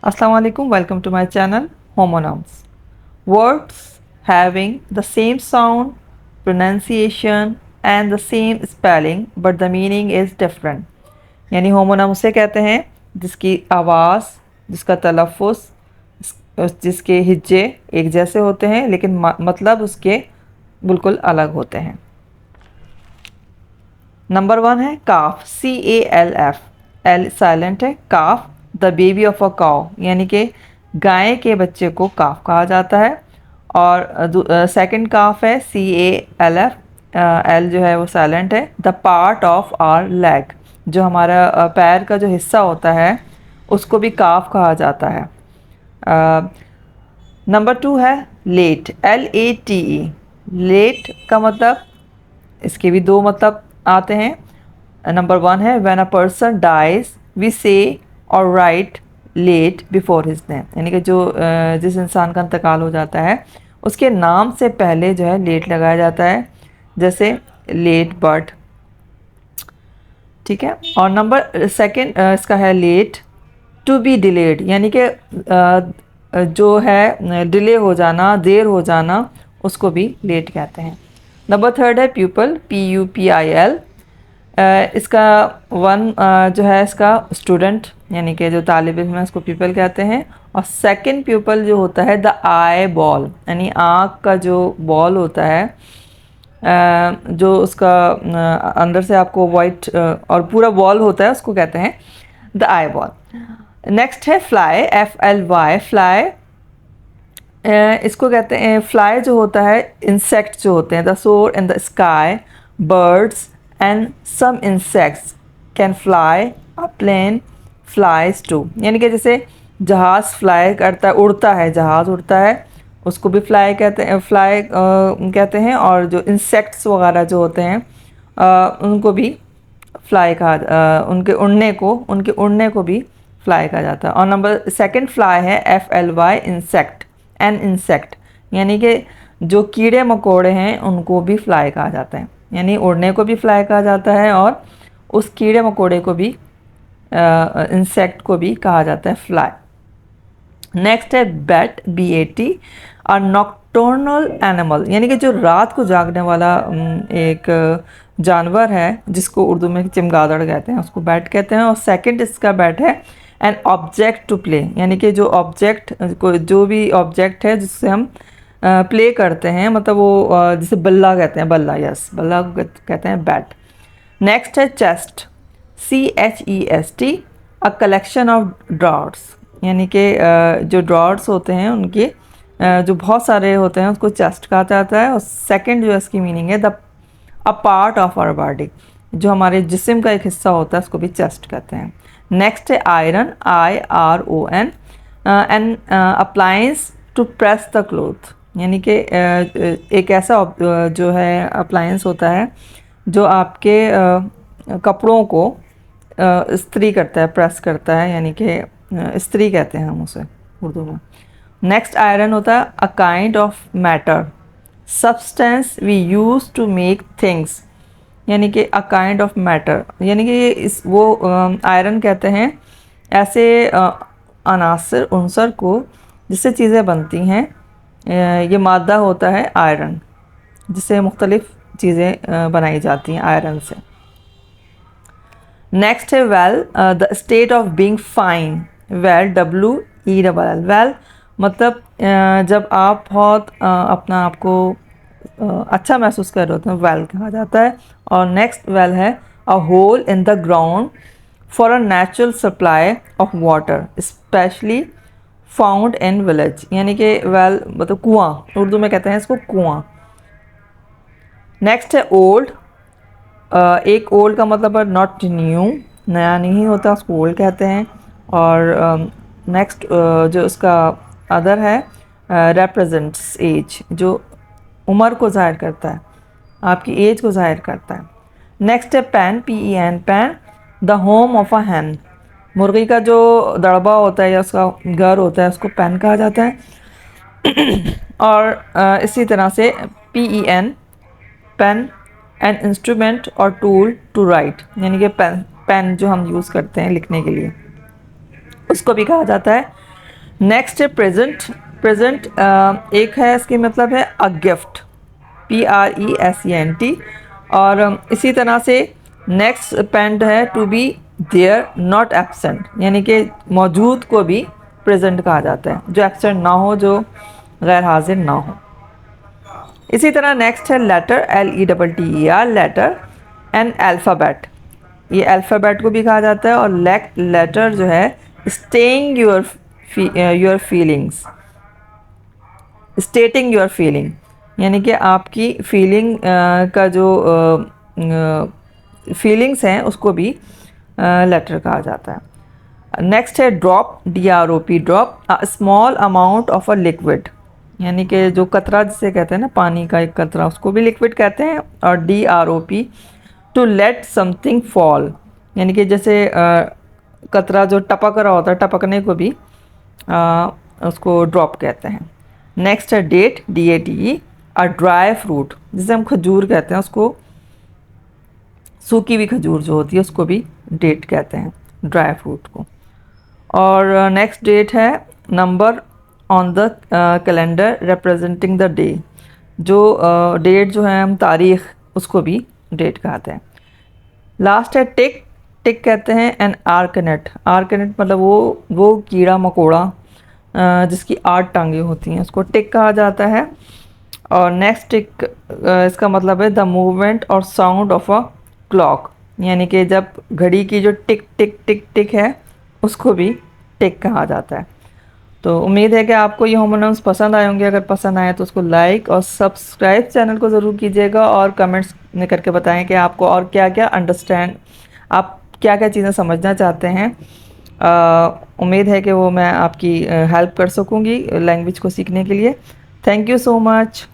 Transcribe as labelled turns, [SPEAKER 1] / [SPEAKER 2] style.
[SPEAKER 1] Assalamu alaikum, welcome to my channel Homonyms. Words having the same sound, pronunciation and the same spelling but the meaning is different. यानी होमोनम उसे कहते हैं जिसकी आवाज़, जिसका तलफ़ुज़, जिसके हिज्जे एक जैसे होते हैं लेकिन मतलब उसके बिल्कुल अलग होते हैं। नंबर 1 है काफ, CALF, एल साइलेंट है। काफ द बेबी ऑफ अ काव, यानी कि गाय के बच्चे को काफ कहा जाता है। और सेकंड काफ है CALF, एल जो है वो साइलेंट है। The part of our leg, जो हमारा पैर का जो हिस्सा होता है उसको भी काफ कहा जाता है। नंबर 2 है लेट, LATE। लेट का मतलब, इसके भी दो मतलब आते हैं। नंबर 1 है when a person dies we say or write late before his name, यानी कि जो जिस इंसान का इंतकाल हो जाता है उसके नाम से पहले जो है लेट लगाया जाता है, जैसे लेट बर्थ। ठीक है। और नंबर सेकंड इसका है लेट टू बी डिलेड, यानी कि जो है डिले हो जाना, देर हो जाना, उसको भी लेट कहते हैं। नंबर थर्ड है प्यूपल, PUPIL। इसका वन जो है इसका स्टूडेंट, यानी कि जो तालिब इल्म है उसको प्यूपल कहते हैं। और सेकंड प्यूपल जो होता है द आई बॉल, यानी आँख का जो बॉल होता है, जो उसका अंदर से आपको वाइट और पूरा बॉल होता है, उसको कहते हैं द आई बॉल। नेक्स्ट है फ्लाई, FLY, फ्लाई। इसको कहते हैं, फ्लाई जो होता है इंसेक्ट जो होते हैं, the soar in the sky, birds and some insects can fly, a plane flies too, यानी कि जैसे जहाज़ फ्लाई करता है, उड़ता है, जहाज़ उड़ता है, उसको भी फ्लाई कहते हैं, फ्लाई कहते हैं। और जो इंसेक्ट्स वगैरह जो होते हैं उनको भी फ्लाई कहा, उनके उड़ने को भी फ्लाई कहा जाता है। और नंबर सेकंड फ्लाई है FLY, इंसेक्ट, एन इंसेक्ट, यानी कि जो कीड़े मकोड़े हैं उनको भी फ्लाई कहा जाता है, यानी उड़ने को भी फ्लाई कहा जाता है और उस कीड़े मकोड़े को भी, इंसेक्ट को भी कहा जाता है फ्लाई। नेक्स्ट है बैट, BAT, और नॉक्टर्नल एनिमल, यानी कि जो रात को जागने वाला एक जानवर है जिसको उर्दू में चमगादड़ कहते हैं, उसको बैट कहते हैं। और सेकंड इसका बैट है एन ऑब्जेक्ट टू प्ले, यानी कि जो ऑब्जेक्ट, जो भी ऑब्जेक्ट है जिससे हम प्ले करते हैं, मतलब वो जिसे बल्ला कहते हैं, बल्ला, यस, बल्ला को कहते हैं बैट। नेक्स्ट है chest, CHEST, a collection of drawers, यानी कि जो ड्रॉर्स होते हैं उनके जो बहुत सारे होते हैं उसको चेस्ट कहा जाता है। और सेकंड जो इसकी मीनिंग है the a part of our body, जो हमारे जिस्म का एक हिस्सा होता है उसको भी चेस्ट कहते हैं। नेक्स्ट है iron, IRON, an appliance to press the cloth, यानी कि एक ऐसा जो है अप्लायंस होता है जो आपके कपड़ों को इस्त्री करता है, प्रेस करता है, यानी कि इस्त्री कहते हैं हम उसे उर्दू में। नेक्स्ट आयरन होता है a kind of matter, substance we use to make things, यानी कि अ काइंड ऑफ मैटर, यानी कि ये इस वो आयरन कहते हैं ऐसे अनासर, उनसर को जिससे चीज़ें बनती हैं। ये मादा होता है आयरन, जिससे मुख्तलिफ़ चीज़ें बनाई जाती हैं आयरन से। नेक्स्ट है well, the state of being fine, well, WELL, well मतलब जब आप बहुत अपना आपको अच्छा महसूस कर रहे होते हैं, वेल कहा जाता है। और नेक्स्ट वेल है a hole in the ground for a natural supply of water specially found in village, यानी कि वेल मतलब कुआं, उर्दू में कहते हैं इसको कुआं। नेक्स्ट है ओल्ड, एक ओल्ड का मतलब है नॉट न्यू, नया नहीं होता, उसको ओल्ड कहते हैं। और नेक्स्ट जो उसका अदर है रिप्रेजेंट्स एज, जो उम्र को ज़ाहिर करता है, आपकी एज को ज़ाहिर करता है। नेक्स्ट है pen, PEN, pen the home of a hen, मुर्गी का जो दड़बा होता है या उसका घर होता है उसको पेन कहा जाता है। और इसी तरह से PEN, पेन, एन इंस्ट्रूमेंट और टूल टू राइट, यानी कि पेन जो हम यूज़ करते हैं लिखने के लिए, उसको भी कहा जाता है नेक्स्ट है प्रेजेंट। प्रेजेंट एक है, इसकी मतलब है अ गिफ्ट, PRESENT। और इसी तरह से नेक्स्ट पेंड है to be there not absent, यानी कि मौजूद को भी प्रेजेंट कहा जाता है, जो एब्सेंट ना हो, जो गैर हाजिर ना हो। इसी तरह नेक्स्ट है letter, LETTER, letter. And alphabet, ये अल्फ़ाबेट को भी कहा जाता है। और लेटर जो है staying your feelings, stating your feeling, यानी कि आपकी फीलिंग का जो फीलिंग्स हैं उसको भी लेटर कहा जाता है। नेक्स्ट है drop, DROP, drop, a small amount of a liquid, यानी कि जो कतरा जिसे कहते हैं ना, पानी का एक कतरा, उसको भी लिक्विड कहते हैं। और DROP, to let something fall, यानी कि जैसे कतरा जो टपक रहा होता है, टपकने को भी उसको ड्रॉप कहते हैं। नेक्स्ट है date, DATE, a dry fruit, जिसे हम खजूर कहते हैं, उसको सूखी हुई खजूर जो होती है उसको भी डेट कहते हैं, ड्राई फ्रूट को। और नेक्स्ट डेट है number on the calendar representing the day, जो डेट जो है हम तारीख, उसको भी डेट कहते हैं। लास्ट है टिक, टिक कहते हैं एन आर्कनेट, आर्कनेट मतलब वो कीड़ा मकोड़ा जिसकी 8 टांगें होती हैं, उसको टिक कहा जाता है। और नेक्स्ट टिक इसका मतलब है द मूवमेंट और साउंड ऑफ अ क्लॉक, यानी कि जब घड़ी की जो टिक टिक टिक टिक है उसको भी टिक कहा जाता है। तो उम्मीद है कि आपको ये होमोनिम्स पसंद आए होंगे। अगर पसंद आए तो उसको लाइक और सब्सक्राइब चैनल को ज़रूर कीजिएगा, और कमेंट्स में करके बताएं कि आपको और क्या क्या अंडरस्टैंड, आप क्या क्या चीज़ें समझना चाहते हैं। उम्मीद है कि वो मैं आपकी हेल्प कर सकूँगी लैंग्वेज को सीखने के लिए। Thank you so much.